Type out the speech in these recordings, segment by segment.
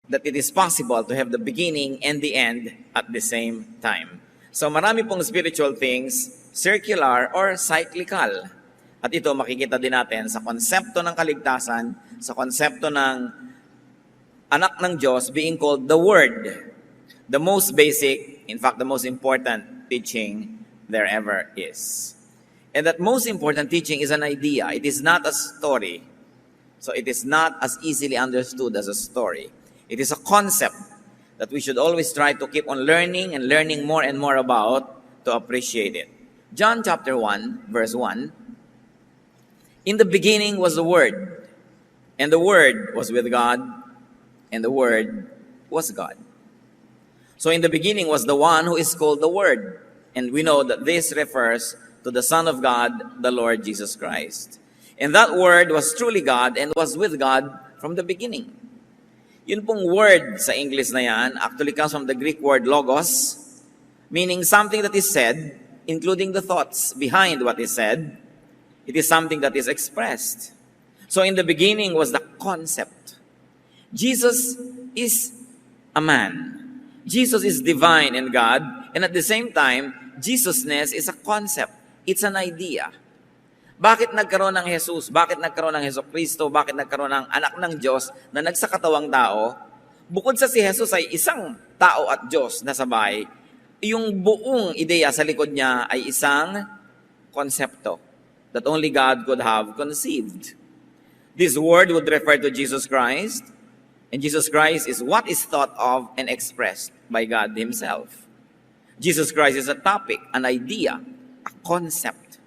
that it is possible to have the beginning and the end at the same time. So marami pong spiritual things, circular or cyclical. At ito makikita din natin sa konsepto ng kaligtasan, sa konsepto ng anak ng Diyos being called the Word. The most basic, in fact, the most important teaching there ever is. And that most important teaching is an idea. It is not a story. So it is not as easily understood as a story. It is a concept that we should always try to keep on learning and learning more and more about to appreciate it. John chapter 1, verse 1. In the beginning was the Word, and the Word was with God, and the Word was God. So in the beginning was the one who is called the Word. And we know that this refers to the Son of God, the Lord Jesus Christ. And that Word was truly God and was with God from the beginning. Yun pong word sa English na yan actually comes from the Greek word logos, meaning something that is said, including the thoughts behind what is said. It is something that is expressed. So in the beginning was the concept. Jesus is a man. Jesus is divine and God, and at the same time, Jesusness is a concept. It's an idea. Bakit nagkaroon ng Jesus? Bakit nagkaroon ng Jesucristo? Bakit nagkaroon ng anak ng Diyos na nagsakatawang tao? Bukod sa si Jesus ay isang tao at Diyos na sabay, yung buong ideya sa likod niya ay isang konsepto that only God could have conceived. This word would refer to Jesus Christ, and Jesus Christ is what is thought of and expressed by God Himself. Jesus Christ is a topic, an idea, a concept.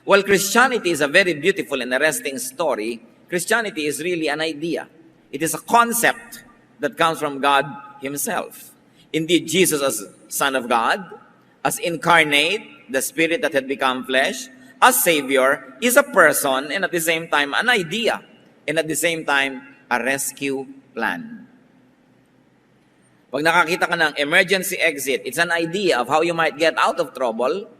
While Christianity is a very beautiful and arresting story, Christianity is really an idea. It is a concept that comes from God Himself. Indeed, Jesus as Son of God, as incarnate, the Spirit that had become flesh, as Savior, is a person and at the same time an idea, and at the same time a rescue plan. Pag nakakita ka ng emergency exit, it's an idea of how you might get out of trouble.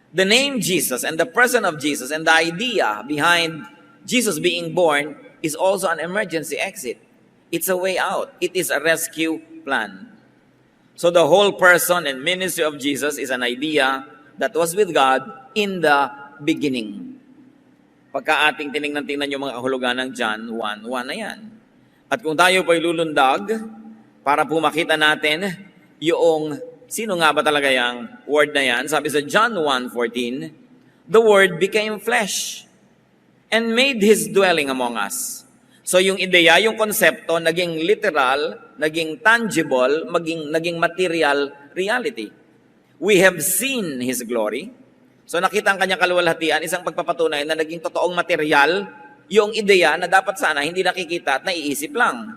The name Jesus and the person of Jesus and the idea behind Jesus being born is also an emergency exit. It's a way out. It is a rescue plan. So the whole person and ministry of Jesus is an idea that was with God in the beginning. Pagka ating tinignan-tingnan yung mga kahulugan ng John 1:1 na yan. At kung tayo po'y lulundag, para po makita natin yung sino nga ba talaga yung word na yan? Sabi sa John 1:14, the Word became flesh and made His dwelling among us. So yung ideya, yung konsepto, naging literal, naging tangible, naging material reality. We have seen His glory. So nakita ang kanyang kaluwalhatian, isang pagpapatunay na naging totoong material, yung ideya na dapat sana hindi nakikita at naiisip lang.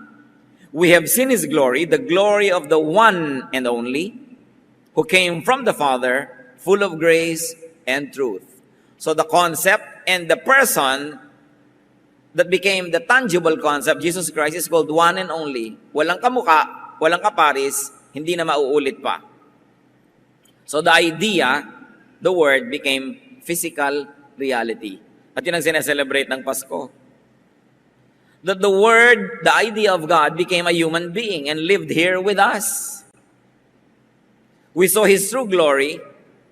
We have seen His glory, the glory of the one and only, who came from the Father, full of grace and truth. So the concept and the person that became the tangible concept, Jesus Christ, is called one and only. Walang kamuka, walang kaparis, hindi na mauulit pa. So the idea, the word, became physical reality. At yun ang sineselebrate ng Pasko. That the word, the idea of God, became a human being and lived here with us. We saw His true glory,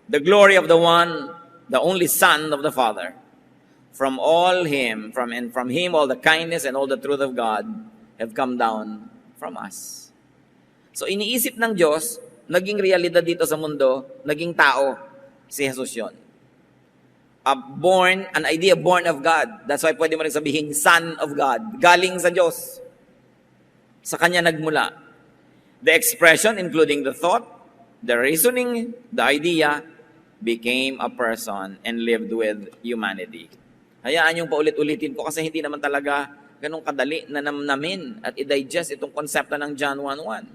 the glory of the one, the only Son of the Father. From Him all the kindness and all the truth of God have come down from us. So iniisip ng Diyos, naging realidad dito sa mundo, naging tao, si Jesus yun. An idea born of God. That's why pwede mo rin sabihin, Son of God. Galing sa Diyos. Sa Kanya nagmula. The expression, including the thought, the reasoning, the idea, became a person and lived with humanity. Hayaan yung paulit-ulitin ko kasi hindi naman talaga ganun kadali na namnamin at i-digest itong konsepto ng John 1:1.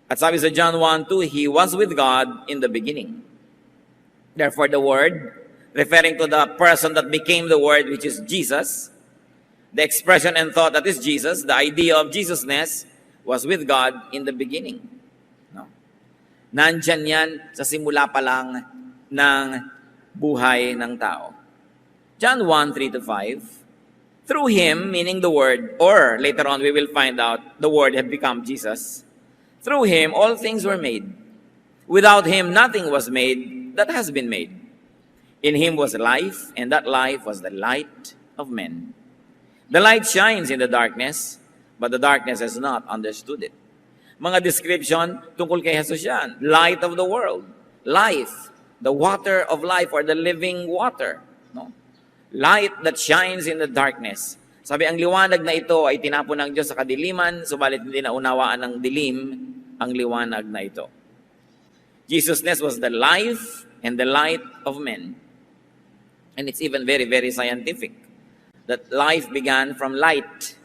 At sabi sa John 1:2, He was with God in the beginning. Therefore, the Word, referring to the person that became the Word, which is Jesus, the expression and thought that is Jesus, the idea of Jesusness, was with God in the beginning. No? Nandyan yan sa simula pa lang ng buhay ng tao. John 1:3-5, Through him, meaning the Word, or later on we will find out the Word had become Jesus. Through him, all things were made. Without him, nothing was made that has been made. In him was life, and that life was the light of men. The light shines in the darkness, but the darkness has not understood it. Mga description tungkol kay Jesus yan. Light of the world. Life. The water of life, or the living water. No? Light that shines in the darkness. Sabi, ang liwanag na ito ay tinapon ng Diyos sa kadiliman, subalit hindi naunawaan ng dilim ang liwanag na ito. Jesusness was the life and the light of men. And it's even very, very scientific that life began from light.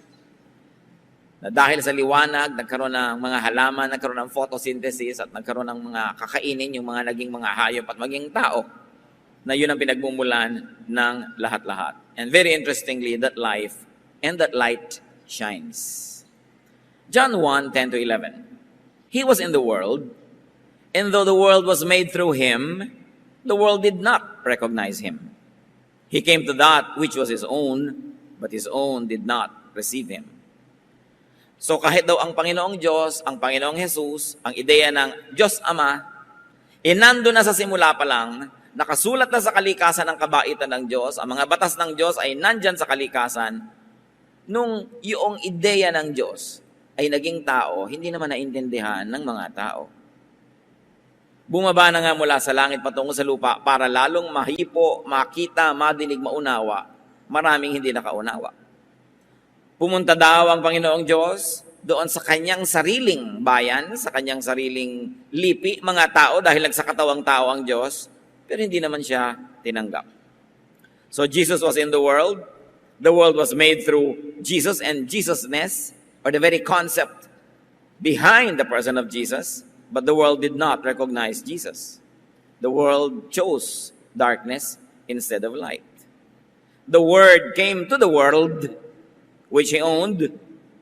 Na dahil sa liwanag, nagkaroon ng mga halaman, nagkaroon ng photosynthesis, at nagkaroon ng mga kakainin, yung mga naging mga hayop at maging tao, na yun ang pinagmumulan ng lahat-lahat. And very interestingly, that life and that light shines. John 1:10-11. He was in the world, and though the world was made through him, the world did not recognize him. He came to that which was his own, but his own did not receive him. So kahit daw ang Panginoong Diyos, ang Panginoong Jesus, ang ideya ng Diyos Ama, nando na sa simula pa lang, nakasulat na sa kalikasan ng kabaitan ng Diyos, ang mga batas ng Diyos ay nandyan sa kalikasan, nung yung ideya ng Diyos ay naging tao, hindi naman naintindihan ng mga tao. Bumaba na nga mula sa langit patungo sa lupa para lalong mahipo, makita, madinig, maunawa, maraming hindi nakaunawa. Pumunta daw ang Panginoong Diyos doon sa kanyang sariling bayan, sa kanyang sariling lipi, mga tao, dahil nagsakatawang tao ang Diyos, pero hindi naman siya tinanggap. So Jesus was in the world was made through Jesus and Jesusness, or the very concept behind the person of Jesus, but the world did not recognize Jesus. The world chose darkness instead of light. The Word came to the world, which he owned,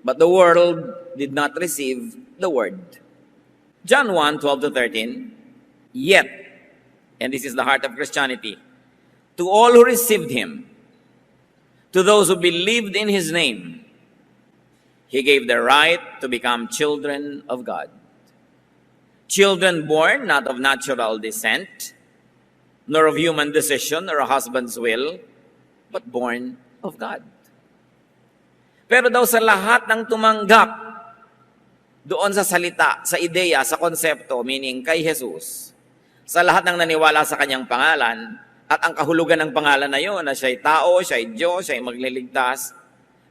but the world did not receive the Word. John 1:12-13, yet, and this is the heart of Christianity, to all who received him, to those who believed in his name, he gave the right to become children of God. Children born not of natural descent, nor of human decision or a husband's will, but born of God. Pero daw sa lahat ng tumanggap doon sa salita, sa ideya, sa konsepto, meaning kay Jesus, sa lahat ng naniwala sa kanyang pangalan, at ang kahulugan ng pangalan na yun, na siya'y tao, siya'y Diyos, siya'y magliligtas,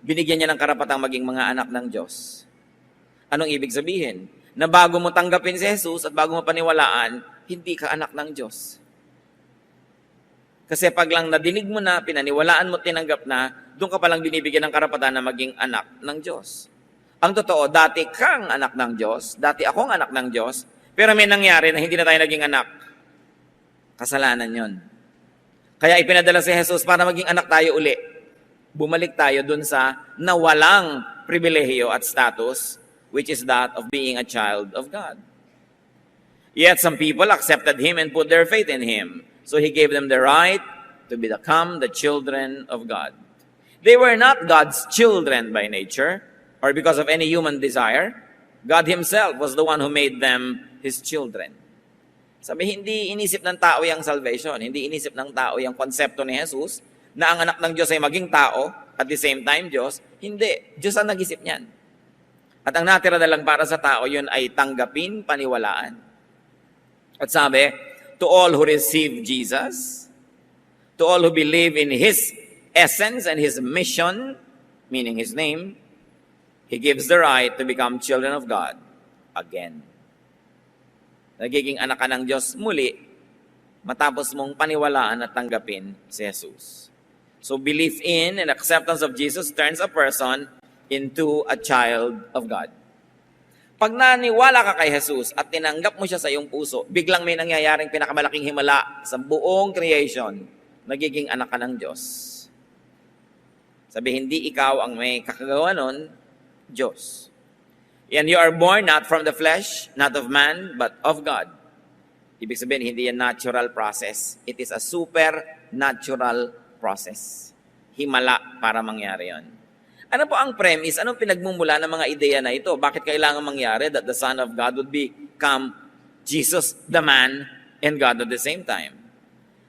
binigyan niya ng karapatang maging mga anak ng Diyos. Anong ibig sabihin? Na bago mo tanggapin si Jesus at bago mo paniwalaan, hindi ka anak ng Diyos. Kasi pag lang nadinig mo na, pinaniwalaan mo, tinanggap na, doon ka palang binibigyan ng karapatan na maging anak ng Diyos. Ang totoo, dati kang anak ng Diyos, dati akong anak ng Diyos, pero may nangyari na hindi na tayo naging anak. Kasalanan yon. Kaya ipinadala si Jesus para maging anak tayo uli. Bumalik tayo dun sa nawalang pribilehiyo at status, which is that of being a child of God. Yet some people accepted him and put their faith in him. So he gave them the right to become the children of God. They were not God's children by nature or because of any human desire. God himself was the one who made them his children. Sabi, hindi inisip ng tao yung salvation. Hindi inisip ng tao yung konsepto ni Jesus na ang anak ng Diyos ay maging tao at the same time Diyos. Hindi. Diyos ang nag-isip niyan. At ang natira na lang para sa tao, yun ay tanggapin, paniwalaan. At sabi, to all who receive Jesus, to all who believe in His essence and His mission, meaning His name, He gives the right to become children of God again. Nagiging anak ka ng Diyos muli, matapos mong paniwalaan at tanggapin si Jesus. So belief in and acceptance of Jesus turns a person into a child of God. Pag naniwala ka kay Jesus at tinanggap mo siya sa iyong puso, biglang may nangyayaring pinakamalaking himala sa buong creation, nagiging anak ka ng Diyos. Sabi, hindi ikaw ang may kakagawa nun, Diyos. And you are born not from the flesh, not of man, but of God. Ibig sabihin, hindi yan natural process. It is a supernatural process. himala para mangyari yon. Ano po ang premise? Anong pinagmumula ng mga ideya na ito? Bakit kailangan mangyari that the Son of God would become Jesus, the man, and God at the same time?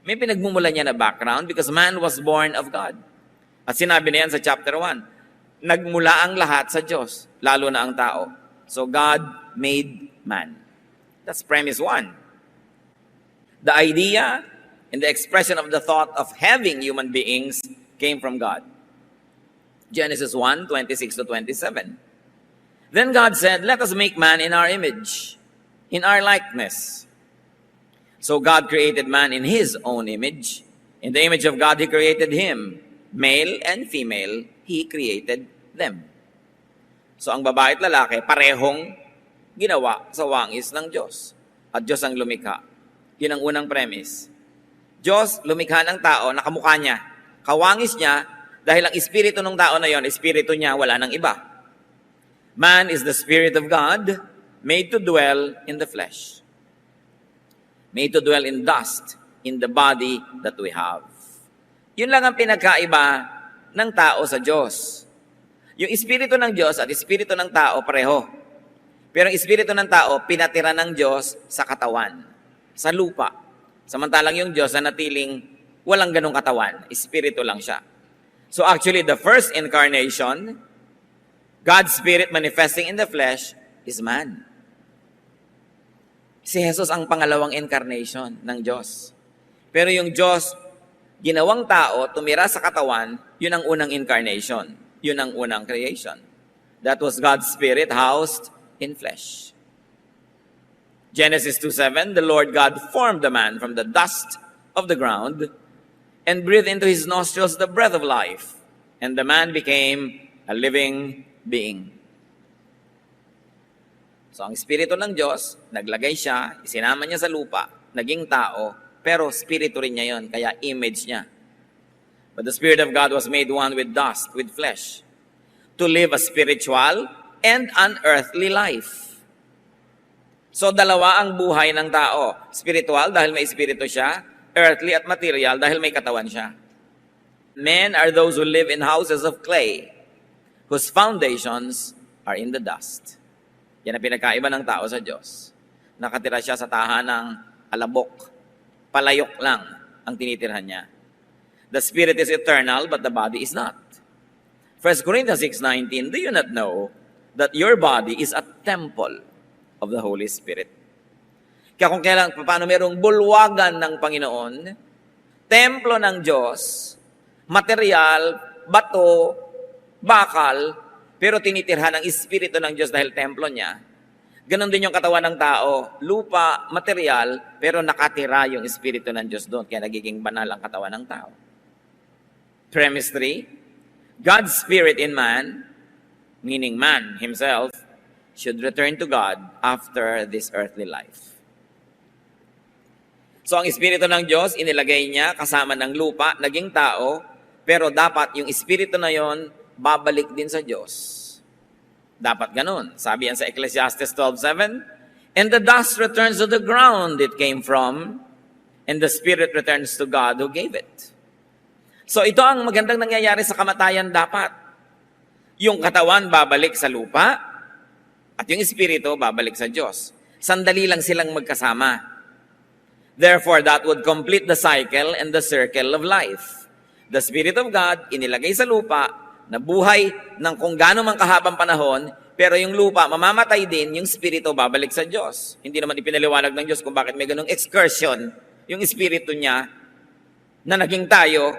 May pinagmumula niya na background because man was born of God. At sinabi na yan sa chapter 1, nagmula ang lahat sa Diyos, lalo na ang tao. So God made man. That's premise 1. The idea and the expression of the thought of having human beings came from God. Genesis 1, 26-27. Then God said, let us make man in our image, in our likeness. So God created man in His own image. In the image of God, He created him. Male and female, He created them. So ang babae at lalaki, parehong ginawa sa wangis ng Diyos. At Diyos ang lumikha. Yun ang unang premise. Diyos lumikha ng tao, nakamukha niya. Kawangis niya, dahil ang espiritu ng tao na yon, espiritu niya, wala nang iba. Man is the Spirit of God, made to dwell in the flesh. Made to dwell in dust, in the body that we have. Yun lang ang pinagkaiba ng tao sa Diyos. Yung espiritu ng Diyos at espiritu ng tao, pareho. Pero ang espiritu ng tao, pinatira ng Diyos sa katawan, sa lupa. Samantalang yung Diyos na natiling walang ganong katawan, espiritu lang siya. So actually, the first incarnation, God's Spirit manifesting in the flesh, is man. Si Jesus ang pangalawang incarnation ng Diyos. Pero yung Diyos, ginawang tao, tumira sa katawan, yun ang unang incarnation. Yun ang unang creation. That was God's Spirit housed in flesh. Genesis 2:7, the Lord God formed the man from the dust of the ground and breathed into his nostrils the breath of life, and the man became a living being. So ang espiritu ng Diyos, naglagay siya, isinama niya sa lupa, naging tao, pero espiritu rin niya yon, kaya image niya. But the Spirit of God was made one with dust, with flesh, to live a spiritual and an earthly life. So dalawa ang buhay ng tao. Spiritual dahil may espiritu siya, earthly at material dahil may katawan siya. Men are those who live in houses of clay, whose foundations are in the dust. Yan ang pinagkaiba ng tao sa Diyos. Nakatira siya sa tahanang alabok. Palayok lang ang tinitirhan niya. The spirit is eternal, but the body is not. 1 Corinthians 6:19, do you not know that your body is a temple of the Holy Spirit? Kaya kung paano merong bulwagan ng Panginoon, templo ng Diyos, material, bato, bakal, pero tinitirhan ng Espiritu ng Diyos dahil templo niya. Ganon din yung katawan ng tao, lupa, material, pero nakatira yung Espiritu ng Diyos doon, kaya nagiging banal ang katawan ng tao. Premise 3, God's Spirit in man, meaning man himself, should return to God after this earthly life. So ang Espiritu ng Diyos, inilagay niya kasama ng lupa, naging tao, pero dapat yung Espiritu na yon babalik din sa Diyos. Dapat ganun. Sabi yan sa Ecclesiastes 12:7, and the dust returns to the ground it came from, and the Spirit returns to God who gave it. So ito ang magandang nangyayari sa kamatayan dapat. Yung katawan babalik sa lupa, at yung Espiritu babalik sa Diyos. Sandali lang silang magkasama. Therefore, that would complete the cycle and the circle of life. The Spirit of God, inilagay sa lupa, nabuhay ng kung gaano man kahabang panahon, pero yung lupa, mamamatay din, yung Espiritu babalik sa Diyos. Hindi naman ipinaliwanag ng Diyos kung bakit may ganung excursion, yung Espiritu niya, na naging tayo,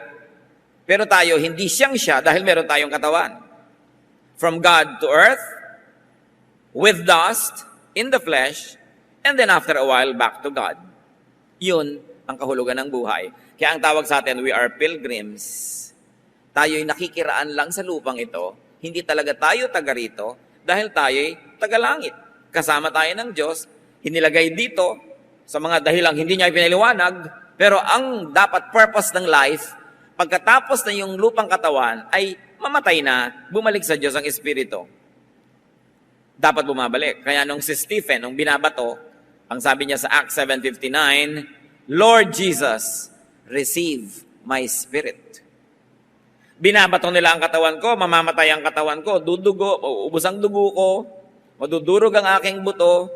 pero tayo, hindi siyang siya dahil meron tayong katawan. From God to earth, with dust, in the flesh, and then after a while, back to God. Yun ang kahulugan ng buhay. Kaya ang tawag sa atin, we are pilgrims. Tayo'y nakikiraan lang sa lupang ito. Hindi talaga tayo taga rito dahil tayo'y taga langit. Kasama tayo ng Diyos, hinilagay dito sa mga dahilang hindi niya ipinaliwanag, pero ang dapat purpose ng life, pagkatapos na yung lupang katawan, ay mamatay na, bumalik sa Diyos ang Espiritu. Dapat bumabalik. Kaya nung si Stephen, nung binabato, ang sabi niya sa Acts 7:59, Lord Jesus, receive my spirit. Binabato nila ang katawan ko, mamamatay ang katawan ko, dudugo, uubos ang dugo ko, madudurog ang aking buto,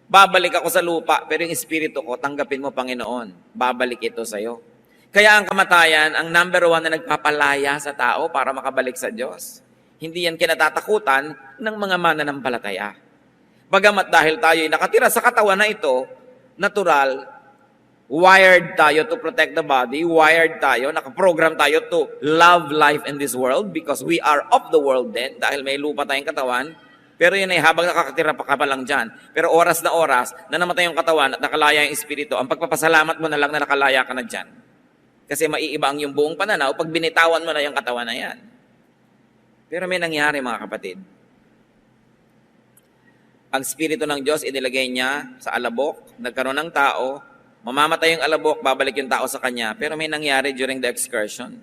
babalik ako sa lupa, pero yung espiritu ko, tanggapin mo, Panginoon, babalik ito sa'yo. Kaya ang kamatayan, ang number 1 na nagpapalaya sa tao para makabalik sa Diyos. Hindi yan kinatatakutan ng mga mananampalataya. Bagamat dahil tayo'y nakatira sa katawan na ito, natural, wired tayo to protect the body, wired tayo, nakaprogram tayo to love life in this world because we are of the world then, dahil may lupa tayong katawan. Pero yun ay habang nakakatira pa ka pa lang dyan. Pero oras na namatay yung katawan at nakalaya yung espiritu, ang pagpapasalamat mo na lang na nakalaya ka na dyan. Kasi maiiba ang yung buong pananaw pag binitawan mo na yung katawan na yan. Pero may nangyari mga kapatid. Ang espiritu ng Diyos, inilagay niya sa alabok, nagkaroon ng tao, mamamatay yung alabok, babalik yung tao sa kanya. Pero may nangyari during the excursion.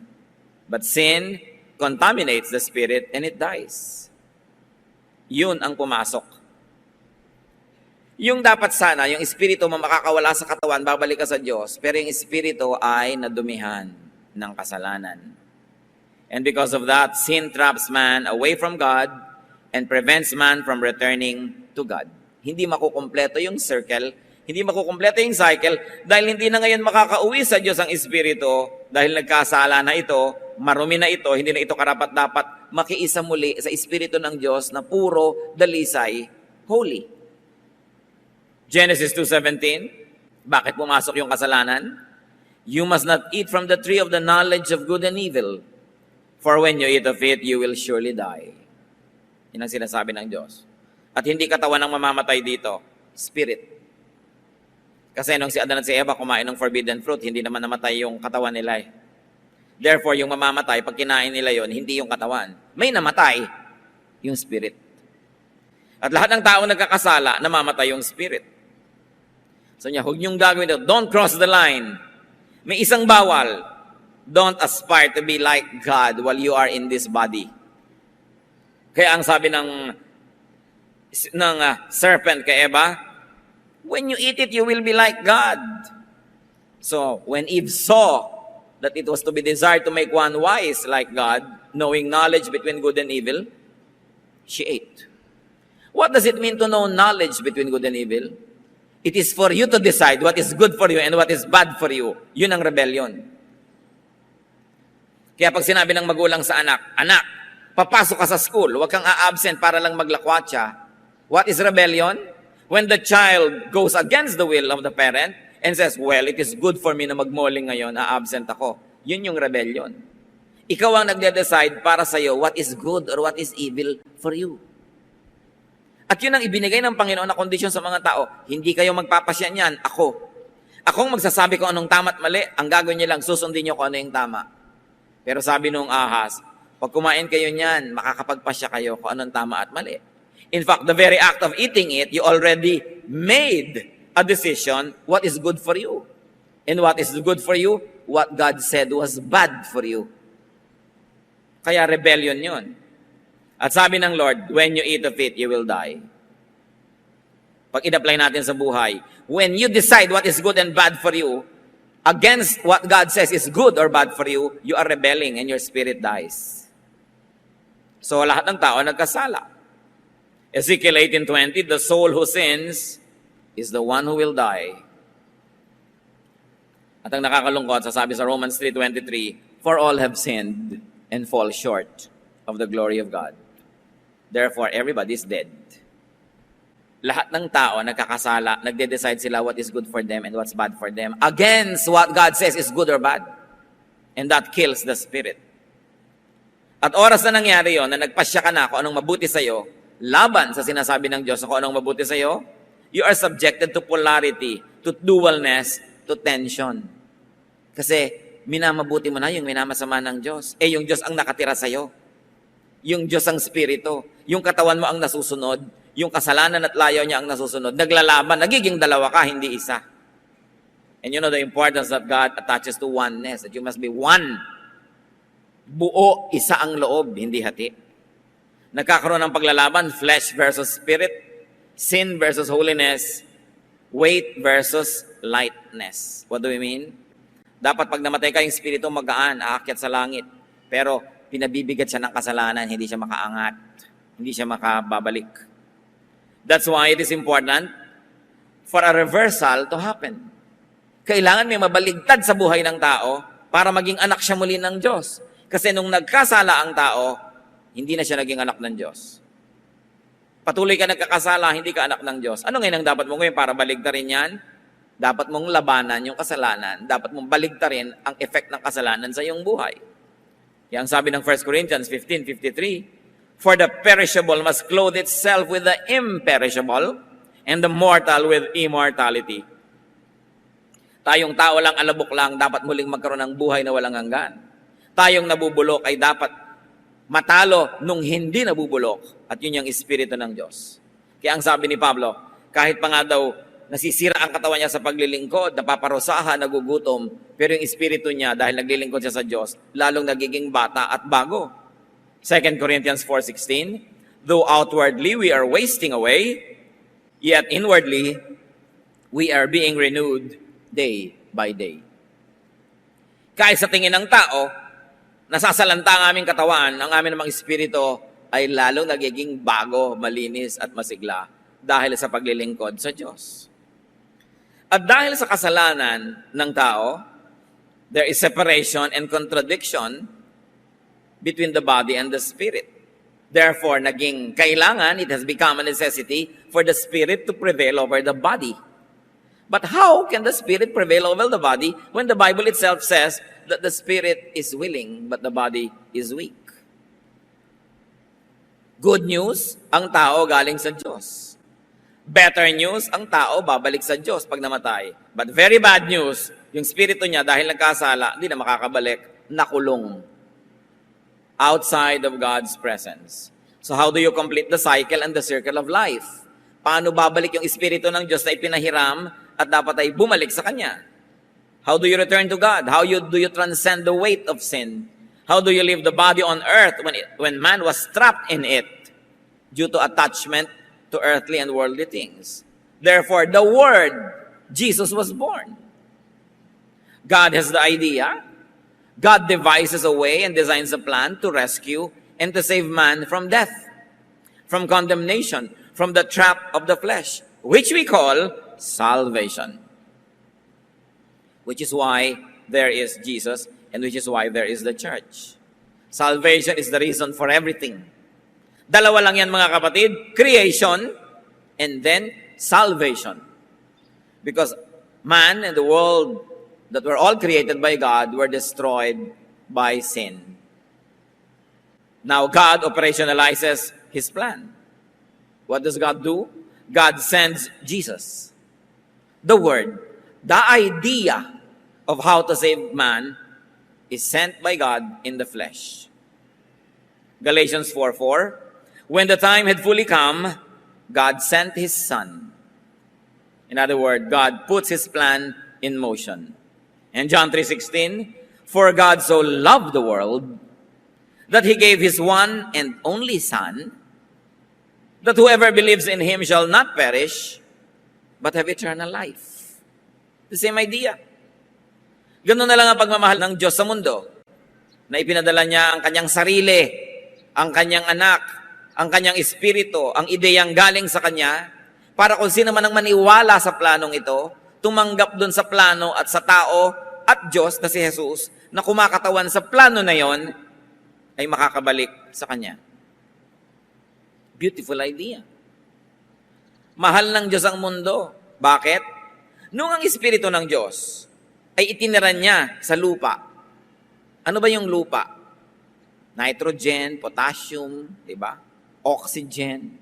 But sin contaminates the spirit and it dies. Yun ang pumasok. Yung dapat sana, yung espiritu mo makakawala sa katawan, babalik ka sa Diyos, pero yung espiritu ay nadumihan ng kasalanan. And because of that, sin traps man away from God and prevents man from returning to God. Hindi makukumpleto yung circle, hindi makukumpleto yung cycle, dahil hindi na ngayon makakauwi sa Diyos ang espiritu, dahil nagkasala na ito, marumi na ito, hindi na ito karapat-dapat, makiisa muli sa espiritu ng Diyos na puro, dalisay, holy. Genesis 2:17, bakit pumasok yung kasalanan? You must not eat from the tree of the knowledge of good and evil, for when you eat of it, you will surely die. Yan ang sinasabi ng Diyos. At hindi katawan ang mamamatay dito, spirit. Kasi nung si Adan at si Eva kumain ng forbidden fruit, hindi naman namatay yung katawan nila eh. Therefore, yung mamamatay, pag kinain nila yon, hindi yung katawan. May namatay, yung spirit. At lahat ng tao nagkakasala, namamatay yung spirit. So niya, huwag niyong gagawin ito. Don't cross the line. May isang bawal. Don't aspire to be like God while you are in this body. Kaya ang sabi ng serpent kay Eva, when you eat it, you will be like God. So, when Eve saw that it was to be desired to make one wise like God, knowing knowledge between good and evil, she ate. What does it mean to know knowledge between good and evil? It is for you to decide what is good for you and what is bad for you. Yun ang rebellion. Kaya pag sinabi ng magulang sa anak, anak, papasok ka sa school, huwag kang a-absent para lang maglakwatsa. What is rebellion? When the child goes against the will of the parent and says, well, it is good for me na mag-malling ngayon, a-absent ako. Yun yung rebellion. Ikaw ang nagde-decide para sa'yo what is good or what is evil for you. At yun ang ibinigay ng Panginoon na kondisyon sa mga tao. Hindi kayo magpapasya niyan, ako. Akong magsasabi kung anong tama at mali, ang gagawin niyo lang, susundin niyo kung ano yung tama. Pero sabi nung ahas, pag kumain kayo niyan, makakapagpasya kayo kung anong tama at mali. In fact, the very act of eating it, you already made a decision what is good for you. And what is good for you, what God said was bad for you. Kaya rebellion yun. At sabi ng Lord, when you eat of it, you will die. Pag in-apply natin sa buhay, when you decide what is good and bad for you, against what God says is good or bad for you, you are rebelling and your spirit dies. So lahat ng tao nagkasala. Ezekiel 18:20, the soul who sins is the one who will die. At ang nakakalungkot, sasabi sa Romans 3:23, for all have sinned and fall short of the glory of God. Therefore, everybody is dead. Lahat ng tao nagkakasala, nagde-decide sila what is good for them and what's bad for them against what God says is good or bad. And that kills the spirit. At oras na nangyari yon, na nagpasya ka na kung anong mabuti sa'yo, laban sa sinasabi ng Diyos kung anong mabuti sa'yo, you are subjected to polarity, to dualness, to tension. Kasi minamabuti mo na yung minamasama ng Diyos. Yung Diyos ang nakatira sa'yo. Yung Diyos ang spirito. Yung katawan mo ang nasusunod. Yung kasalanan at layaw niya ang nasusunod. Naglalaban. Nagiging dalawa ka, hindi isa. And you know the importance that God attaches to oneness. That you must be one. Buo, isa ang loob, hindi hati. Nagkakaroon ng paglalaban, flesh versus spirit, sin versus holiness, weight versus lightness. What do we mean? Dapat pag namatay ka yung spirito, magaan, aakyat sa langit. Pero pinabibigat siya ng kasalanan, hindi siya makaangat, hindi siya makababalik. That's why it is important for a reversal to happen. Kailangan may mabaligtad sa buhay ng tao para maging anak siya muli ng Diyos. Kasi nung nagkasala ang tao, hindi na siya naging anak ng Diyos. Patuloy ka nagkakasala, hindi ka anak ng Diyos. Ano ngayon ang dapat mo gawin para baligtarin yan? Dapat mong labanan yung kasalanan. Dapat mong baligtarin ang effect ng kasalanan sa iyong buhay. Yang sabi ng 1 Corinthians 15:53, "For the perishable must clothe itself with the imperishable, and the mortal with immortality." Tayong tao lang, alabok lang, dapat muling magkaroon ng buhay na walang hanggan. Tayong nabubulok ay dapat matalo nung hindi nabubulok. At yun yung Espiritu ng Diyos. Kaya ang sabi ni Pablo, kahit pa nga daw nasisira ang katawan niya sa paglilingkod, napaparusahan, nagugutom, pero yung Espiritu niya, dahil naglilingkod siya sa Diyos, lalong nagiging bata at bago. 2 Corinthians 4:16, "Though outwardly we are wasting away, yet inwardly we are being renewed day by day." Kahit sa tingin ng tao, nasasalanta ang aming katawan, ang aming namang espiritu ay lalong nagiging bago, malinis at masigla dahil sa paglilingkod sa Diyos. At dahil sa kasalanan ng tao, there is separation and contradiction between the body and the spirit. Therefore, naging kailangan, it has become a necessity for the spirit to prevail over the body. But how can the spirit prevail over the body when the Bible itself says that the spirit is willing but the body is weak? Good news, ang tao galing sa Diyos. Better news, ang tao babalik sa Diyos pag namatay. But very bad news, yung spirito niya dahil nagkasala, hindi na makakabalik, nakulong. Outside of God's presence. So how do you complete the cycle and the circle of life? Paano babalik yung espiritu ng Diyos na ipinahiram at dapat ay bumalik sa Kanya? How do you return to God? How do you transcend the weight of sin? How do you leave the body on earth when man was trapped in it due to attachment to earthly and worldly things? Therefore, the Word, Jesus was born. God has the idea. God devises a way and designs a plan to rescue and to save man from death, from condemnation, from the trap of the flesh, which we call salvation. Which is why there is Jesus and which is why there is the church. Salvation is the reason for everything. Dalawa lang yan mga kapatid, creation and then salvation. Because man and the world that were all created by God were destroyed by sin. Now God operationalizes His plan. What does God do? God sends Jesus. The Word, the idea of how to save man is sent by God in the flesh. Galatians 4:4, when the time had fully come, God sent His Son. In other words, God puts His plan in motion. And John 3:16, for God so loved the world that He gave His one and only Son, that whoever believes in Him shall not perish, but have eternal life. The same idea. Ganun na lang ang pagmamahal ng Diyos sa mundo, na ipinadala niya ang Kanyang sarili, ang Kanyang anak, ang Kanyang espiritu, ang ideyang galing sa Kanya, para kung sino man ang maniwala sa planong ito, tumanggap dun sa plano at sa tao at Diyos na si Jesus, na kumakatawan sa plano na yon, ay makakabalik sa Kanya. Beautiful idea. Mahal ng Diyos ang mundo. Bakit? Nung ang Espiritu ng Diyos ay itiniran niya sa lupa. Ano ba yung lupa? Nitrogen, potassium, di ba? Oxygen,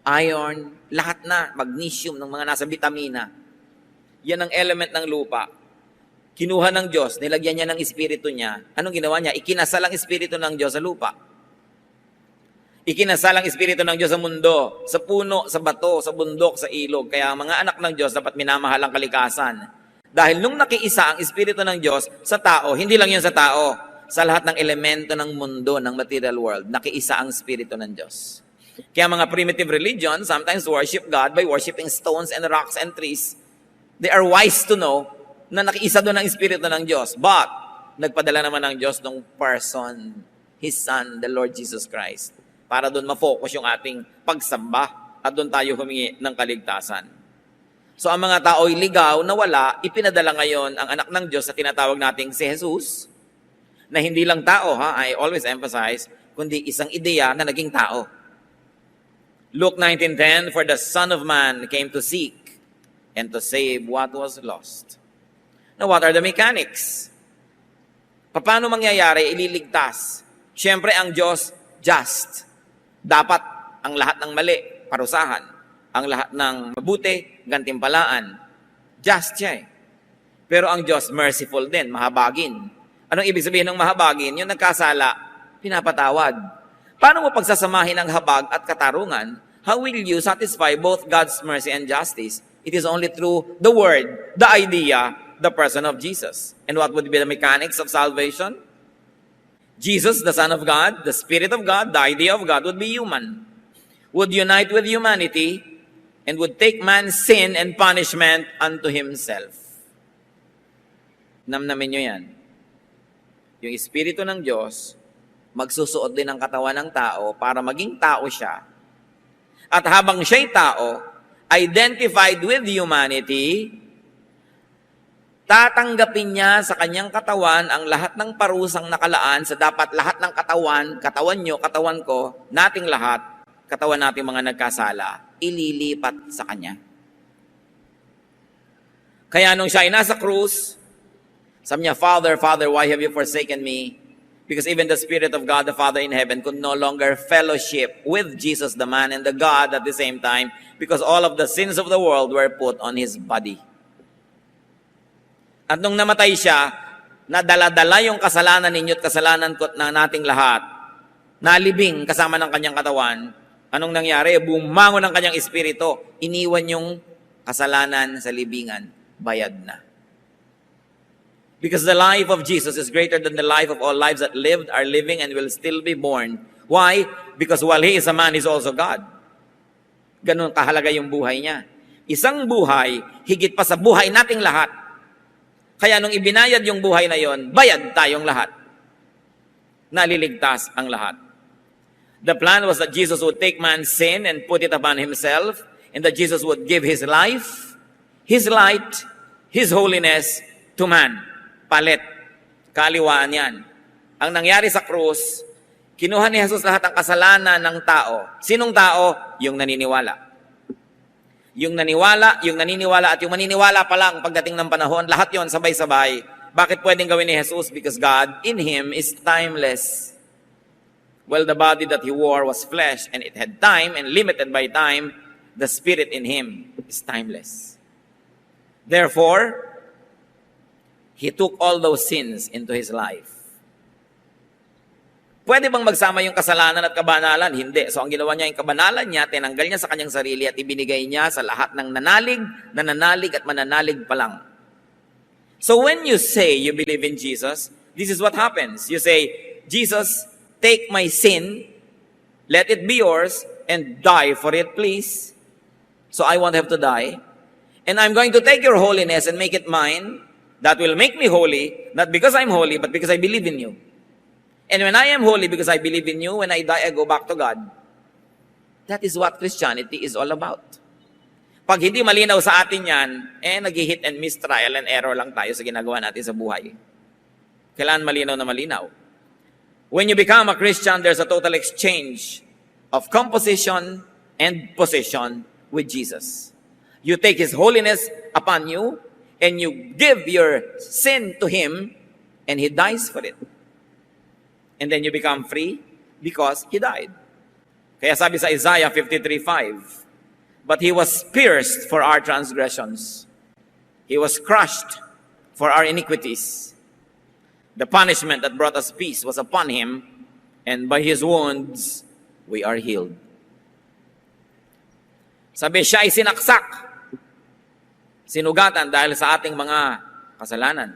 iron, lahat na, magnesium ng mga nasa vitamina. Yan ang element ng lupa. Kinuha ng Diyos, nilagyan niya ng Espiritu niya. Anong ginawa niya? Ikinasal ang Espiritu ng Diyos sa lupa. Ikinasal ang Espiritu ng Diyos sa mundo, sa puno, sa bato, sa bundok, sa ilog. Kaya ang mga anak ng Diyos dapat minamahal ang kalikasan. Dahil nung nakiisa ang Espiritu ng Diyos sa tao, hindi lang yun sa tao, sa lahat ng elemento ng mundo, ng material world, nakiisa ang Espiritu ng Diyos. Kaya mga primitive religion sometimes worship God by worshiping stones and rocks and trees. They are wise to know na nakiisa doon ang Espiritu ng Diyos. But nagpadala naman ng Diyos ng person, His Son, the Lord Jesus Christ, para doon ma-focus yung ating pagsamba at doon tayo humingi ng kaligtasan. So ang mga tao'y ligaw na wala, ipinadala ngayon ang anak ng Diyos na tinatawag nating si Jesus, na hindi lang tao, I always emphasize, kundi isang ideya na naging tao. Luke 19:10, "For the Son of Man came to seek and to save what was lost." Now, what are the mechanics? Paano mangyayari? Ililigtas. Siyempre, ang Diyos, just. Dapat ang lahat ng mali, parusahan. Ang lahat ng mabuti, gantimpalaan. Just siya eh. Pero ang Diyos, merciful din, mahabagin. Anong ibig sabihin ng mahabagin? Yung nagkasala, pinapatawad. Paano mo pagsasamahin ang habag at katarungan? How will you satisfy both God's mercy and justice? It is only through the Word, the idea, the person of Jesus. And what would be the mechanics of salvation? Jesus, the Son of God, the Spirit of God, the idea of God would be human. Would unite with humanity and would take man's sin and punishment unto himself. Namnamin nyo yan. Yung Espiritu ng Diyos, magsusuot din ng katawan ng tao para maging tao siya. At habang siya'y tao, identified with humanity, tatanggapin niya sa kanyang katawan ang lahat ng parusang nakalaan sa dapat lahat ng katawan nyo, katawan ko, nating lahat, katawan nating mga nagkasala, ililipat sa kanya. Kaya nung siya ay nasa krus, sabi niya, Father, Father, why have you forsaken me? Because even the Spirit of God, the Father in heaven, could no longer fellowship with Jesus, the man, and the God at the same time, because all of the sins of the world were put on His body. At nung namatay siya, nadala-dala yung kasalanan ninyo at kasalanan ko na nating lahat, nalibing kasama ng kanyang katawan. Anong nangyari? Bumangon ng kanyang espiritu, iniwan yung kasalanan sa libingan, bayad na. Because the life of Jesus is greater than the life of all lives that lived, are living, and will still be born. Why? Because while He is a man, He's also God. Ganun kahalaga yung buhay niya. Isang buhay, higit pa sa buhay nating lahat. Kaya nung ibinayad yung buhay na yon, bayad tayong lahat. Naliligtas ang lahat. The plan was that Jesus would take man's sin and put it upon Himself, and that Jesus would give His life, His light, His holiness to man. Palit. Kaliwaan yan. Ang nangyari sa krus, kinuha ni Jesus lahat ng kasalanan ng tao. Sinong tao? Yung naniniwala. Yung naniniwala at yung maniniwala pa lang pagdating ng panahon, lahat yon sabay-sabay. Bakit pwedeng gawin ni Jesus? Because God in Him is timeless. Well, the body that He wore was flesh and it had time and limited by time. The Spirit in Him is timeless. Therefore, He took all those sins into His life. Pwede bang magsama yung kasalanan at kabanalan? Hindi. So ang ginawa niya, yung kabanalan niya, tinanggal niya sa kanyang sarili at ibinigay niya sa lahat ng nananalig at mananalig pa lang. So when you say you believe in Jesus, this is what happens. You say, Jesus, take my sin, let it be yours, and die for it, please. So I won't have to die. And I'm going to take your holiness and make it mine. That will make me holy, not because I'm holy, but because I believe in you. And when I am holy because I believe in you, when I die, I go back to God. That is what Christianity is all about. Pag hindi malinaw sa atin yan, nag-hit and miss, trial and error lang tayo sa ginagawa natin sa buhay. Kailangan malinaw na malinaw. When you become a Christian, there's a total exchange of composition and position with Jesus. You take His holiness upon you, and you give your sin to Him, and He dies for it. And then you become free because He died. Kaya sabi sa Isaiah 53:5, but He was pierced for our transgressions. He was crushed for our iniquities. The punishment that brought us peace was upon Him, and by His wounds we are healed. Sabi, siya ay sinaksak, sinugatan dahil sa ating mga kasalanan.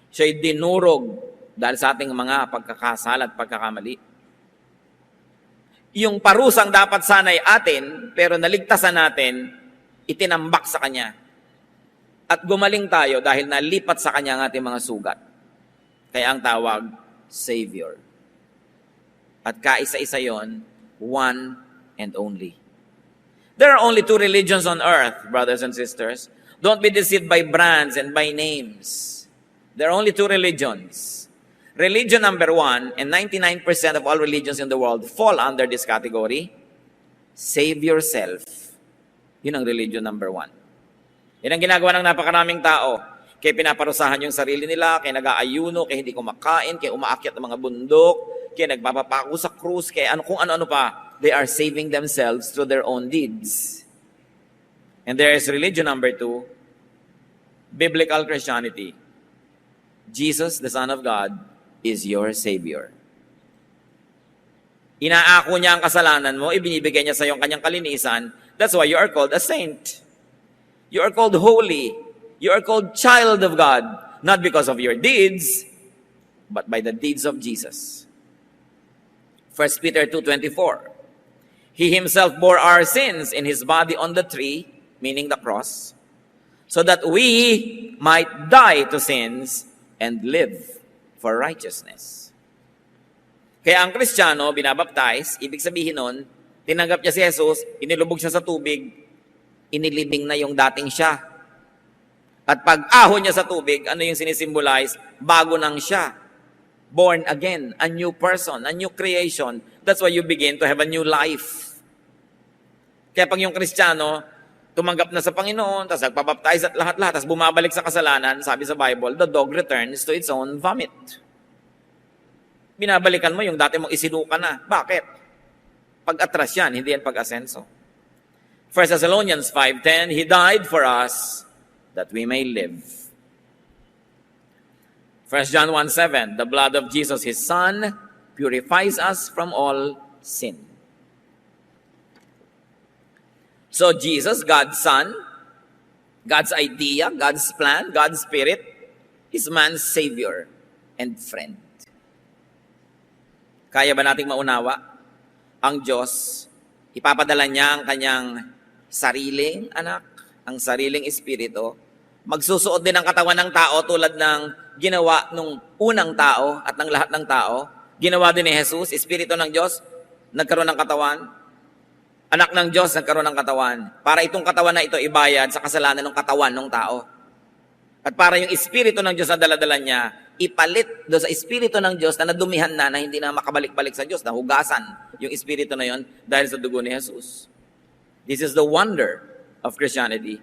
Siya ay dinurog dahil sa ating mga pagkakasala at pagkakamali. Yung parusang dapat sana'y atin, pero naligtasan natin, itinambak sa Kanya. At gumaling tayo dahil nalipat sa Kanya ang ating mga sugat. Kaya ang tawag, Savior. At kaisa-isa yon, one and only. There are only two religions on earth, brothers and sisters. Don't be deceived by brands and by names. There are only two religions. Religion number one, and 99% of all religions in the world fall under this category, save yourself. Yun ang religion number one. Yan ang ginagawa ng napakaraming tao. Kaya pinaparusahan yung sarili nila, kaya nag-aayuno, kaya hindi kumakain, kaya umaakyat ng mga bundok, kaya nagpapapako sa krus, kaya kung ano-ano pa. They are saving themselves through their own deeds. And there is religion number two, biblical Christianity. Jesus, the Son of God, is your Savior. Inaako niya ang kasalanan mo, ibinibigay niya sa iyo ang kanyang kalinisan. That's why you are called a saint. You are called holy. You are called child of God, not because of your deeds, but by the deeds of Jesus. 1 Peter 2:24. He himself bore our sins in his body on the tree, meaning the cross, so that we might die to sins and live for righteousness. Kaya ang Kristiyano, binabaptize, ibig sabihin nun, tinanggap niya si Jesus, inilubog siya sa tubig, inilibing na yung dating siya. At pag ahon niya sa tubig, ano yung sinisimbolize? Bago nang siya. Born again, a new person, a new creation. That's why you begin to have a new life. Kaya pag yung Kristiyano, tumanggap na sa Panginoon, tapos nagpabaptize at lahat-lahat, tapos bumabalik sa kasalanan, sabi sa Bible, the dog returns to its own vomit. Binabalikan mo yung dati mong isinuka na. Bakit? Pag-atras yan, hindi yan pag-asenso. 1 Thessalonians 5:10, He died for us that we may live. 1 John 1:7, the blood of Jesus, His Son, purifies us from all sin. So Jesus, God's Son, God's idea, God's plan, God's Spirit, is man's Savior and friend. Kaya ba nating maunawa? Ang Diyos, ipapadala niya ang kanyang sariling anak, ang sariling espiritu, magsusuot din ang katawan ng tao tulad ng ginawa nung unang tao at ng lahat ng tao. Ginawa din ni Jesus, espiritu ng Diyos, nagkaroon ng katawan. Anak ng Diyos, nagkaroon ng katawan. Para itong katawan na ito ibayad sa kasalanan ng katawan ng tao. At para yung espiritu ng Diyos na daladala niya, ipalit do sa espiritu ng Diyos na nadumihan na hindi na makabalik-balik sa Diyos, na hugasan yung espiritu na yon dahil sa dugo ni Jesus. This is the wonder of Christianity.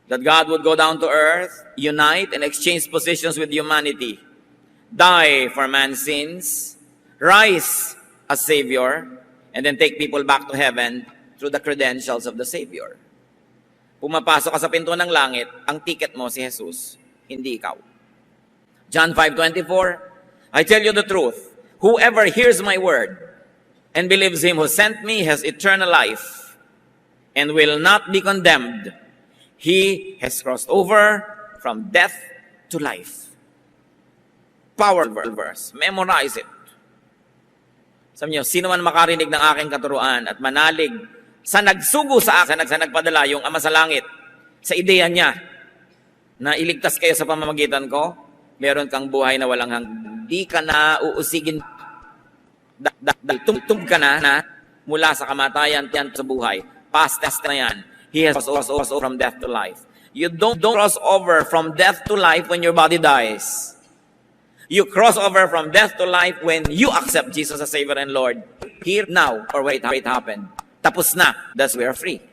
That God would go down to earth, unite and exchange positions with humanity, die for man's sins, rise as Savior, and then take people back to heaven through the credentials of the Savior. Pumapasok ka sa pinto ng langit, ang ticket mo si Jesus, hindi ikaw. John 5:24, I tell you the truth, whoever hears my word and believes him who sent me has eternal life and will not be condemned. He has crossed over from death to life. Powerful verse. Memorize it. Sabi niyo, sino man makarinig ng aking katuruan at manalig sa nagsugo sa akin, sa nagpadala, yung Ama sa Langit, sa ideya niya na iligtas kayo sa pamamagitan ko, meron kang buhay na walang hanggan. Di ka na uusigin, tumtub ka na mula sa kamatayan sa buhay. Past na yan. He has crossed over from death to life. You don't cross over from death to life when your body dies. You cross over from death to life when you accept Jesus as Savior and Lord. Here, now, or wait, it happened. Tapos na. Thus, we are free.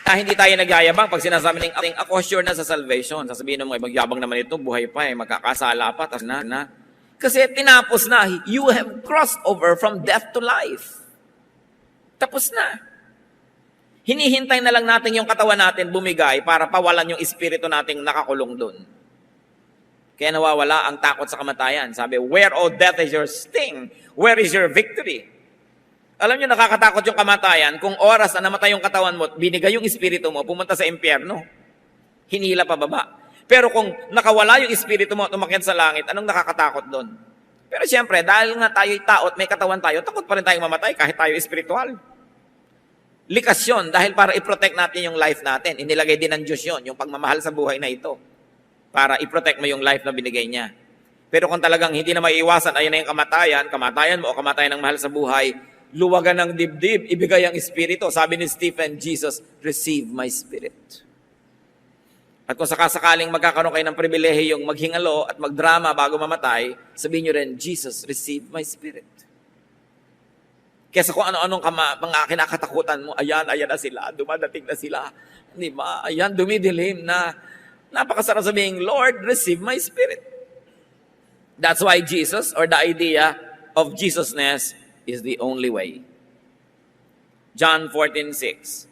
Hindi tayo nagyayabang pag sinasabi ng ako sure na sa salvation. Sasabihin mo, magyabang naman ito, buhay pa, magkakasala pa, tas na. Kasi tinapos na. You have crossed over from death to life. Tapos na. Hinihintay na lang natin yung katawan natin bumigay para pawalan yung espiritu nating nakakulong doon. Kaya nawawala ang takot sa kamatayan. Sabi, where, O death, is your sting? Where is your victory? Alam nyo, nakakatakot yung kamatayan kung oras na namatay yung katawan mo, binigay yung espiritu mo, pumunta sa impyerno. Hinila pa baba. Pero kung nakawala yung espiritu mo at umakyat sa langit, anong nakakatakot doon? Pero siyempre, dahil nga tayo'y tao at may katawan tayo, takot pa rin tayong mamatay kahit tayo espiritual. Likas yun dahil para i-protect natin yung life natin. Inilagay din ng Diyos yun, yung pagmamahal sa buhay na ito. Para i-protect mo yung life na binigay niya. Pero kung talagang hindi na maiiwasan, ayun na yung kamatayan mo o kamatayan ng mahal sa buhay, luwagan ng dibdib, ibigay ang Espiritu. Sabi ni Stephen, Jesus, receive my spirit. At kung sakasakaling magkakaroon kayo ng pribilehiyo yung maghingalo at magdrama bago mamatay, sabihin nyo rin, Jesus, receive my spirit. Kesa kung ano-anong mga kinakatakutan mo, ayan na sila, dumadating na sila. Di ba? Ayan, dumidilim na. Napakasarap sabihin, Lord, receive my spirit. That's why Jesus, or the idea of Jesusness, is the only way. John 14:6.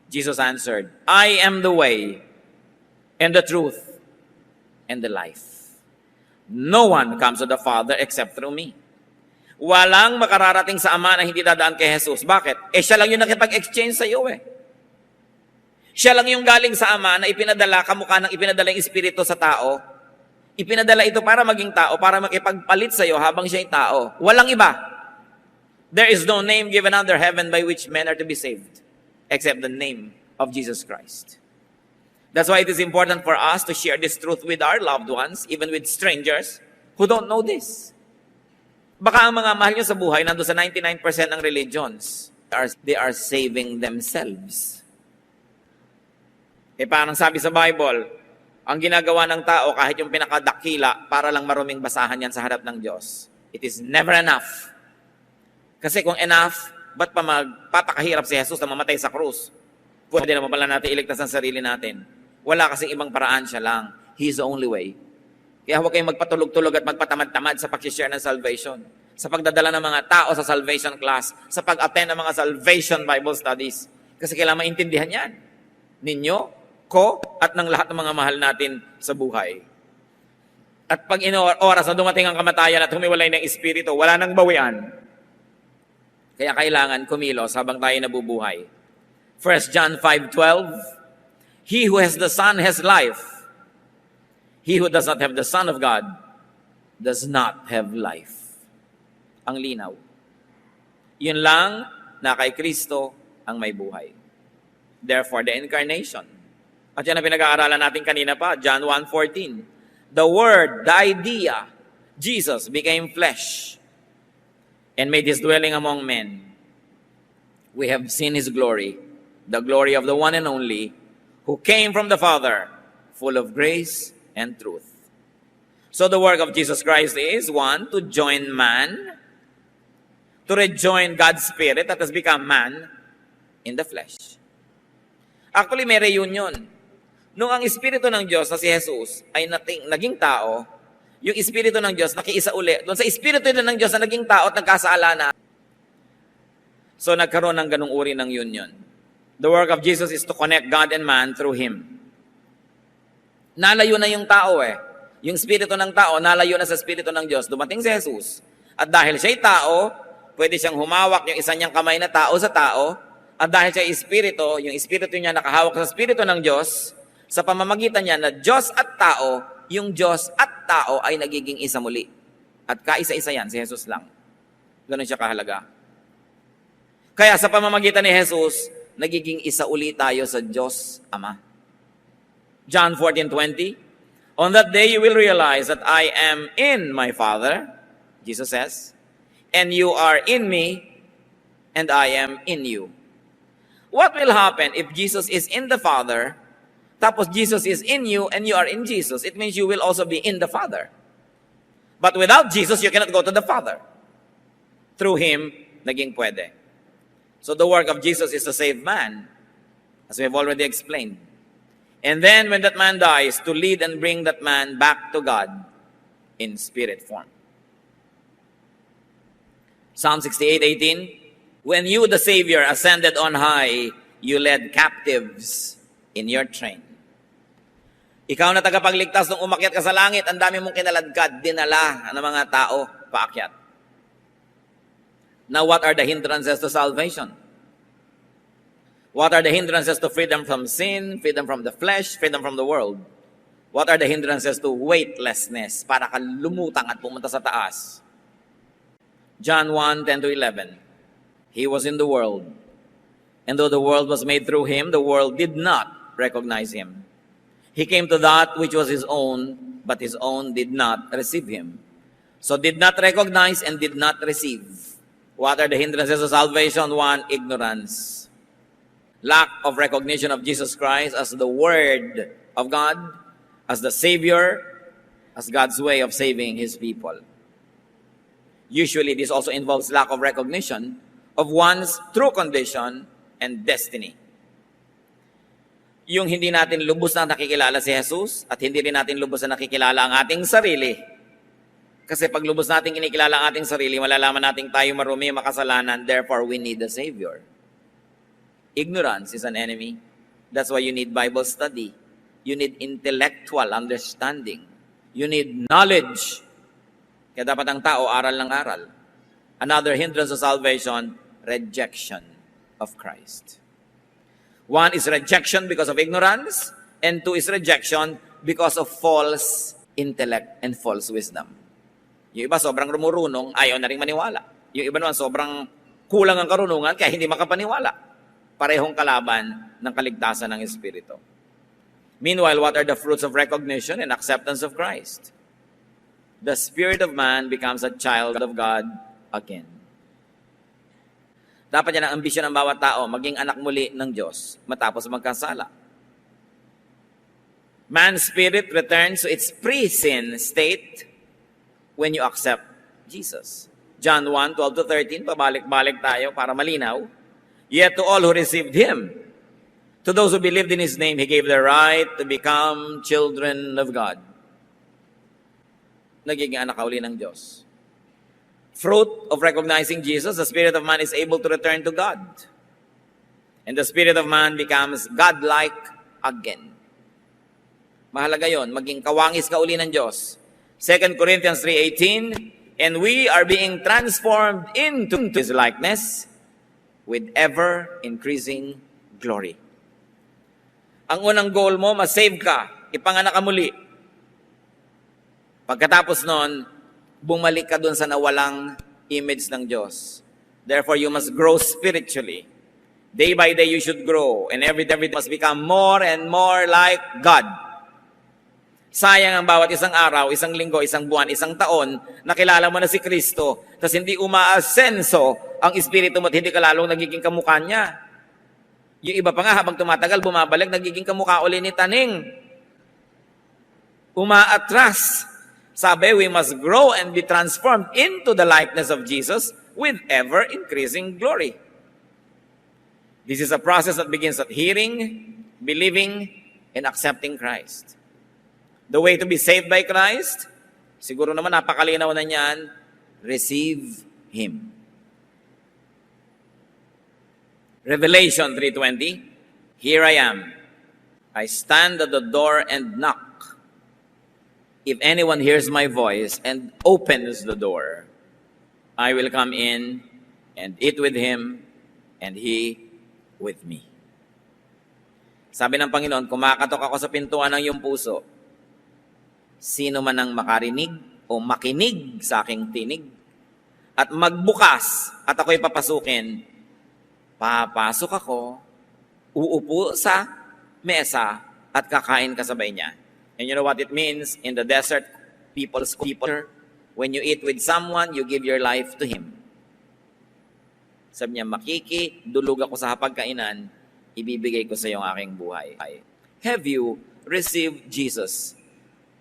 Jesus answered, I am the way, and the truth, and the life. No one comes to the Father except through me. Walang makararating sa Ama na hindi dadaan kay Jesus. Bakit? Siya lang yung nakipag-exchange sa iyo Siya lang yung galing sa Ama na ipinadala, kamukha ng ipinadala yung Espiritu sa tao. Ipinadala ito para maging tao, para makipagpalit sa iyo habang siya'y tao. Walang iba. There is no name given under heaven by which men are to be saved, except the name of Jesus Christ. That's why it is important for us to share this truth with our loved ones, even with strangers who don't know this. Baka ang mga mahal nyo sa buhay, nandun sa 99% ng religions, they are saving themselves. Parang sabi sa Bible, ang ginagawa ng tao, kahit yung pinakadakila, para lang maruming basahan yan sa harap ng Diyos. It is never enough. Kasi kung enough, ba't pa magpapakahirap si Jesus na mamatay sa krus? Pwede naman pala natin iligtas ang sarili natin. Wala kasing ibang paraan, siya lang. He is the only way. Kaya huwag kayong magpatulog-tulog at magpatamad-tamad sa pag-share ng salvation. Sa pagdadala ng mga tao sa salvation class, sa pag-attend ng mga salvation Bible studies. Kasi kailangan maintindihan yan. Ninyo, ko, at ng lahat ng mga mahal natin sa buhay. At pag oras na dumating ang kamatayan at humiwalay ng Espiritu, wala nang bawian. Kaya kailangan kumilos habang tayo nabubuhay. 1 John 5:12, He who has the Son has life. He who does not have the Son of God does not have life. Ang linaw. Yun lang na kay Kristo ang may buhay. Therefore, the incarnation. At yan ang pinag-aaralan natin kanina pa, John 1:14. The Word, the idea, Jesus became flesh and made His dwelling among men. We have seen His glory, the glory of the one and only, who came from the Father, full of grace and truth. So the work of Jesus Christ is, one, to join man, to rejoin God's Spirit that has become man in the flesh. Actually, may reunion. Nung ang Espiritu ng Diyos na si Jesus ay naging tao, yung Espiritu ng Diyos nakiisa uli. Doon sa Espiritu din ng Diyos na naging tao at nagkasaalana. So nagkaroon ng ganung uri ng union. The work of Jesus is to connect God and man through Him. Nalayo na yung tao Yung Espiritu ng tao, nalayo na sa Espiritu ng Diyos. Dumating si Jesus. At dahil siya'y tao, pwede siyang humawak yung isa niyang kamay na tao sa tao. At dahil siya'y Espiritu, yung Espiritu niya nakahawak sa Espiritu ng Diyos, sa pamamagitan niya na Diyos at tao, yung Diyos at tao ay nagiging isa muli. At kaisa-isa yan, si Jesus lang. Ganun siya kahalaga. Kaya sa pamamagitan ni Jesus, nagiging isa uli tayo sa Diyos Ama. John 14:20, On that day you will realize that I am in my Father, Jesus says, and you are in me, and I am in you. What will happen if Jesus is in the Father, tapos Jesus is in you, and you are in Jesus? It means you will also be in the Father. But without Jesus, you cannot go to the Father. Through Him, naging pwede. So the work of Jesus is to save man, as we have already explained. And then when that man dies, to lead and bring that man back to God in spirit form. Psalm 68:18, When you, the Savior, ascended on high, you led captives in your train. Ikaw na tagapagligtas nung umakyat ka sa langit, ang dami mong kinaladkad, dinala ng mga tao paakyat. Now, what are the hindrances to salvation? What are the hindrances to freedom from sin, freedom from the flesh, freedom from the world? What are the hindrances to weightlessness para ka lumutang at pumunta sa taas? John 1:10-11. He was in the world, And though the world was made through him, the world did not recognize him. He came to that which was his own, but his own did not receive him. So did not recognize and did not receive. What are the hindrances of salvation? One, ignorance. Lack of recognition of Jesus Christ as the Word of God, as the Savior, as God's way of saving His people. Usually, this also involves lack of recognition of one's true condition and destiny. Yung hindi natin lubos na nakikilala si Jesus at hindi rin natin lubos na nakikilala ang ating sarili. Kasi pag lubos natin kinikilala ang ating sarili, malalaman natin tayo marumi, makasalanan, therefore we need a Savior. Ignorance is an enemy. That's why you need Bible study. You need intellectual understanding. You need knowledge. Kaya dapat ang tao, aral ng aral. Another hindrance of salvation, rejection of Christ. One is rejection because of ignorance, and two is rejection because of false intellect and false wisdom. Yung iba sobrang rumurunong, ayaw na rin maniwala. Yung iba naman sobrang kulang ang karunungan, kaya hindi makapaniwala. Parehong kalaban ng kaligtasan ng Espiritu. Meanwhile, what are the fruits of recognition and acceptance of Christ? The spirit of man becomes a child of God again. Dapat yan ang ambisyon ng bawat tao, maging anak muli ng Diyos matapos magkasala. Man's spirit returns to its pre-sin state when you accept Jesus. John 1:12-13, pabalik-balik tayo para malinaw. Yet to all who received Him, to those who believed in His name, He gave the right to become children of God. Nagiging anak ka uli ng Diyos. Fruit of recognizing Jesus, the spirit of man is able to return to God. And the spirit of man becomes God-like again. Mahalaga yon, maging kawangis ka uli ng Diyos. 2 Corinthians 3:18, and we are being transformed into His likeness with ever-increasing glory. Ang unang goal mo, masave ka, ipanganak ka muli. Pagkatapos nun, bumalik ka dun sa nawalang image ng Diyos. Therefore, you must grow spiritually. Day by day, you should grow. And every day must become more and more like God. Sayang ang bawat isang araw, isang linggo, isang buwan, isang taon, nakilala mo na si Kristo, tapos hindi umaasenso ang Espiritu mo at hindi ka lalong nagiging kamukha niya. Yung iba pa nga, habang tumatagal, bumabalik, nagiging kamukha uli ni Taning. Umaatras. Sabi, we must grow and be transformed into the likeness of Jesus with ever-increasing glory. This is a process that begins at hearing, believing, and accepting Christ. The way to be saved by Christ, siguro naman napakalinaw na niyan, receive Him. Revelation 3:20, here I am. I stand at the door and knock. If anyone hears my voice and opens the door, I will come in and eat with him and he with me. Sabi ng Panginoon, kumakatok ako sa pintuan ng iyong puso. Sino man ang makarinig o makinig sa aking tinig at magbukas at ako'y papasukin, papasok ako, uupo sa mesa at kakain kasabay niya. And you know what it means? In the desert, people, when you eat with someone, you give your life to him. Sabi niya, dulog ako sa hapagkainan, ibibigay ko sa iyo ang aking buhay. Have you received Jesus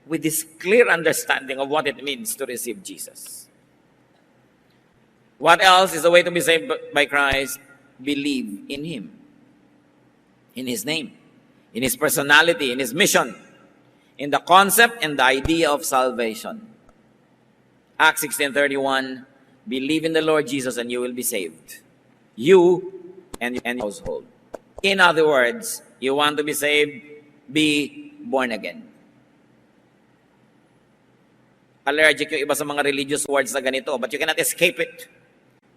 with this clear understanding of what it means to receive Jesus? What else is the way to be saved by Christ? Believe in Him, in His name, in His personality, in His mission, in the concept and the idea of salvation. Acts 16:31, believe in the Lord Jesus and you will be saved. You and your household. In other words, you want to be saved, be born again. Allergic yung iba sa mga religious words na ganito, but you cannot escape it.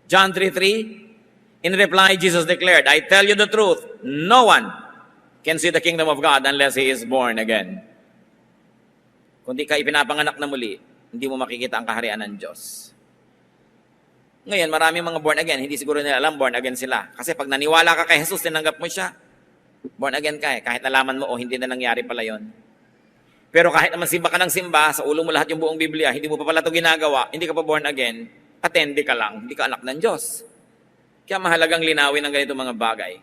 John 3:3, in reply, Jesus declared, I tell you the truth, no one can see the kingdom of God unless he is born again. Kung di ka ipinapanganak na muli, hindi mo makikita ang kaharian ng Diyos. Ngayon, marami mga born again, hindi siguro nila alam born again sila. Kasi pag naniwala ka kay Jesus, tinanggap mo siya, born again ka eh. Kahit nalaman mo o hindi na nangyari pala yon. Pero kahit naman simba ka ng simba, sa ulo mo lahat yung buong Biblia, hindi mo pa pala ito ginagawa, hindi ka pa born again, attende ka lang, hindi ka anak ng Diyos. Kaya mahalagang linawin ang ganito mga bagay.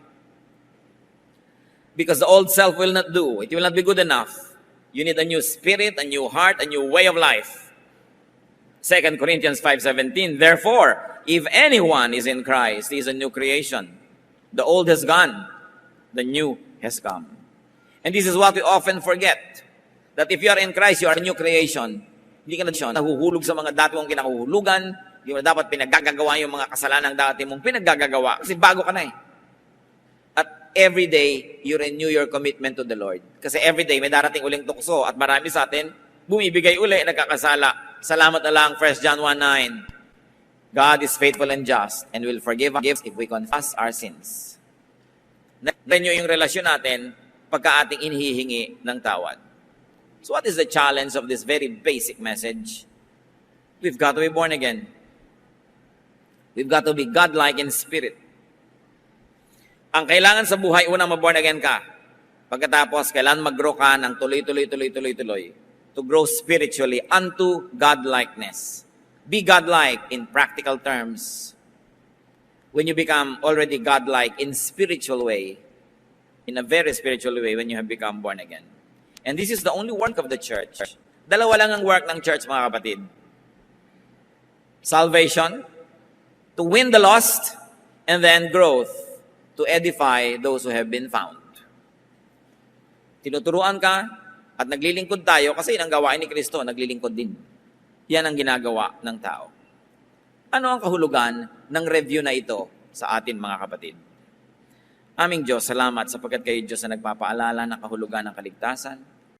Because the old self will not do. It will not be good enough. You need a new spirit, a new heart, a new way of life. 2 Corinthians 5:17, therefore, if anyone is in Christ, he is a new creation. The old has gone, the new has come. And this is what we often forget. That if you are in Christ, you are a new creation. Hindi ka na nahuhulog sa mga dati mong kinahuhulugan, hindi mo dapat pinaggagawa yung mga kasalanan dati mong pinaggagawa. Kasi bago ka na eh. At every day, you renew your commitment to the Lord. Kasi every day, may darating uling tukso at marami sa atin, bumibigay uli, nagkakasala. Salamat na lang, 1 John 1:9. God is faithful and just and will forgive us if we confess our sins. Renew yung relasyon natin pagka ating inihihingi ng tawad. So what is the challenge of this very basic message? We've got to be born again. We've got to be God-like in spirit. Ang kailangan sa buhay, unang ma-born again ka. Pagkatapos, kailangan mag-grow ka ng tuloy. To grow spiritually unto God-likeness. Be God-like in practical terms. When you become already God-like in spiritual way, in a very spiritual way when you have become born again. And this is the only work of the church. Dalawa lang ang work ng church, mga kapatid. Salvation, to win the lost, and then growth, to edify those who have been found. Tinuturuan ka at naglilingkod tayo kasi ang gawain ni Kristo, naglilingkod din. Yan ang ginagawa ng tao. Ano ang kahulugan ng review na ito sa atin, mga kapatid? Aming Diyos, salamat sapagkat kayo Diyos na nagpapaalala ng kahulugan ng kaligtasan.